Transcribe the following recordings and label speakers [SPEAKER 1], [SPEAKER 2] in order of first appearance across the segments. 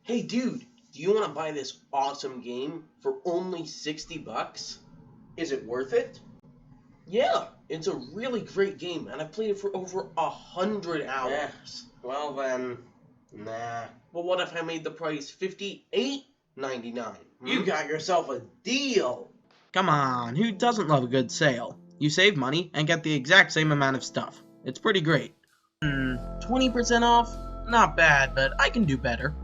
[SPEAKER 1] Hey dude, do you want to buy this awesome game for only 60 bucks? Is it worth it? Yeah, it's a really great game and I've played it for over 100 hours.
[SPEAKER 2] Well then, nah.
[SPEAKER 1] Well, what if I made the price $58.99?
[SPEAKER 2] You got yourself a deal!
[SPEAKER 3] Come on, who doesn't love a good sale? You save money and get the exact same amount of stuff. It's pretty great. 20% off? Not bad, but I can do better.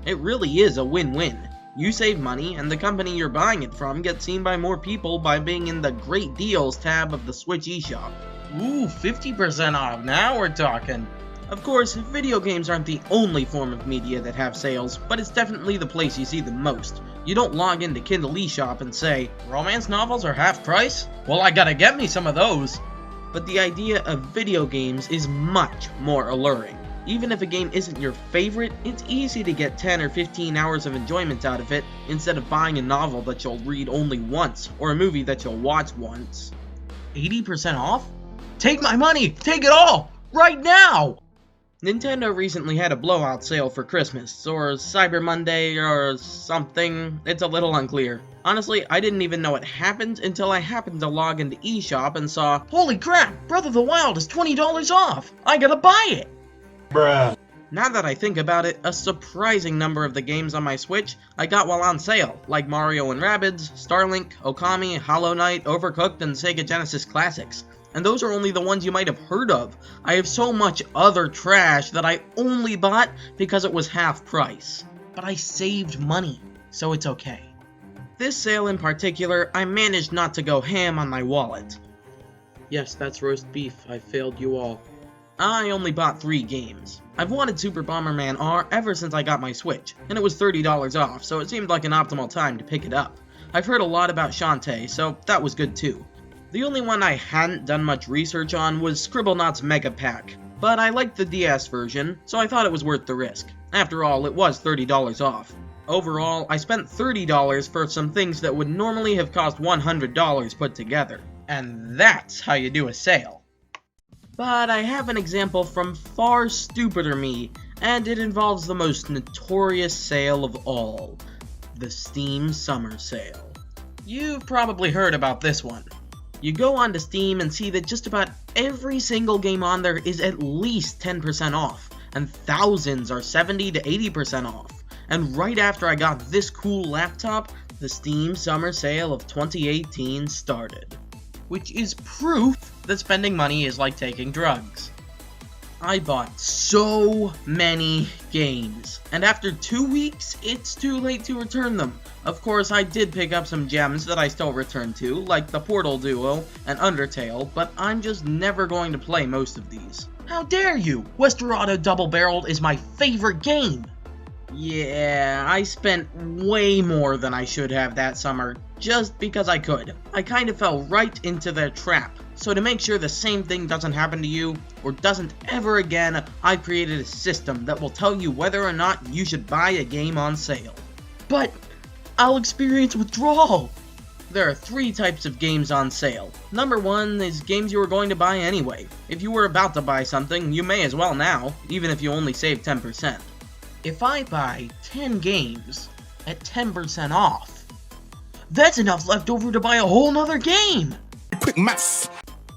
[SPEAKER 3] It really is a win-win. You save money, and the company you're buying it from gets seen by more people by being in the Great Deals tab of the Switch eShop. Ooh, 50% off, now we're talking. Of course, video games aren't the only form of media that have sales, but it's definitely the place you see them most. You don't log into Kindle eShop and say, romance novels are half price? Well, I gotta get me some of those. But the idea of video games is much more alluring. Even if a game isn't your favorite, it's easy to get 10 or 15 hours of enjoyment out of it instead of buying a novel that you'll read only once, or a movie that you'll watch once. 80% off? Take my money! Take it all! Right now! Nintendo recently had a blowout sale for Christmas, or Cyber Monday, or something. It's a little unclear. Honestly, I didn't even know it happened until I happened to log into eShop and saw, holy crap, Breath of the Wild is $20 off! I gotta buy it!
[SPEAKER 2] Bruh.
[SPEAKER 3] Now that I think about it, a surprising number of the games on my Switch I got while on sale, like Mario & Rabbids, Starlink, Okami, Hollow Knight, Overcooked, and Sega Genesis Classics. And those are only the ones you might have heard of. I have so much other trash that I only bought because it was half price. But I saved money, so it's okay. This sale in particular, I managed not to go ham on my wallet. Yes, that's roast beef. I failed you all. I only bought 3 games. I've wanted Super Bomberman R ever since I got my Switch, and it was $30 off, so it seemed like an optimal time to pick it up. I've heard a lot about Shantae, so that was good too. The only one I hadn't done much research on was Scribblenauts Mega Pack, but I liked the DS version, so I thought it was worth the risk. After all, it was $30 off. Overall, I spent $30 for some things that would normally have cost $100 put together. And that's how you do a sale. But I have an example from far stupider me, and it involves the most notorious sale of all. The Steam Summer Sale. You've probably heard about this one. You go onto Steam and see that just about every single game on there is at least 10% off, and thousands are 70 to 80% off. And right after I got this cool laptop, the Steam Summer Sale of 2018 started. Which is proof that spending money is like taking drugs. I bought so many games, and after 2 weeks, it's too late to return them. Of course, I did pick up some gems that I still return to, like the Portal Duo and Undertale, but I'm just never going to play most of these. How dare you! Westeroto Double Barreled is my favorite game! Yeah, I spent way more than I should have that summer, just because I could. I kind of fell right into their trap. So to make sure the same thing doesn't happen to you, or doesn't ever again, I created a system that will tell you whether or not you should buy a game on sale. But I'll experience withdrawal! There are 3 types of games on sale. Number 1 is games you were going to buy anyway. If you were about to buy something, you may as well now, even if you only save 10%. If I buy 10 games at 10% off, that's enough left over to buy a whole nother game!
[SPEAKER 4] Quick maths!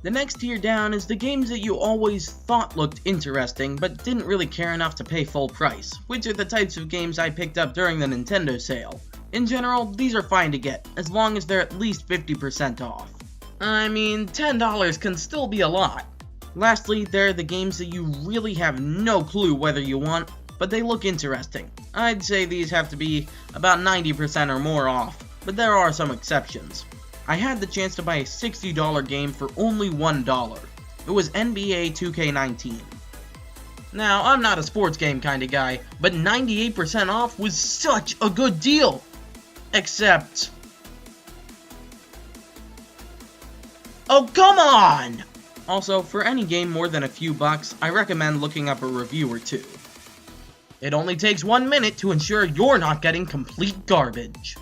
[SPEAKER 3] The next tier down is the games that you always thought looked interesting, but didn't really care enough to pay full price, which are the types of games I picked up during the Nintendo sale. In general, these are fine to get, as long as they're at least 50% off. I mean, $10 can still be a lot. Lastly, there are the games that you really have no clue whether you want, but they look interesting. I'd say these have to be about 90% or more off, but there are some exceptions. I had the chance to buy a $60 game for only $1. It was NBA 2K19. Now, I'm not a sports game kind of guy, but 98% off was such a good deal! Except... oh, come on! Also, for any game more than a few bucks, I recommend looking up a review or 2. It only takes 1 minute to ensure you're not getting complete garbage.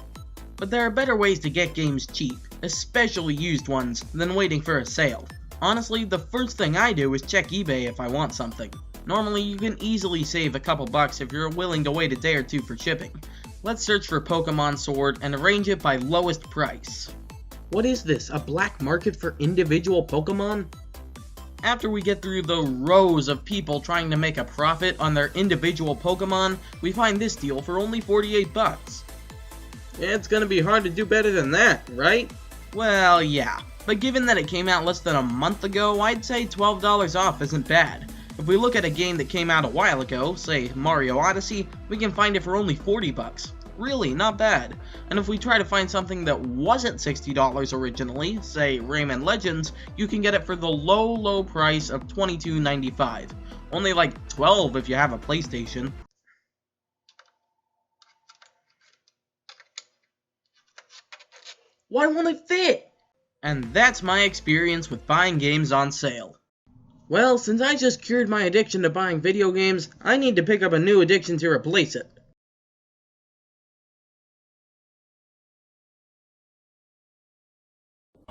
[SPEAKER 3] But there are better ways to get games cheap, especially used ones, than waiting for a sale. Honestly, the first thing I do is check eBay if I want something. Normally, you can easily save a couple bucks if you're willing to wait a day or two for shipping. Let's search for Pokemon Sword and arrange it by lowest price. What is this, a black market for individual Pokemon? After we get through the rows of people trying to make a profit on their individual Pokemon, we find this deal for only 48 bucks. It's gonna be hard to do better than that, right? Well, yeah. But given that it came out less than a month ago, I'd say $12 off isn't bad. If we look at a game that came out a while ago, say Mario Odyssey, we can find it for only 40 bucks. Really, not bad. And if we try to find something that wasn't $60 originally, say Rayman Legends, you can get it for the low price of $22.95. Only like $12 if you have a PlayStation. Why won't it fit? And that's my experience with buying games on sale. Well, since I just cured my addiction to buying video games, I need to pick up a new addiction to replace it.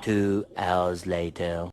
[SPEAKER 4] 2 hours later.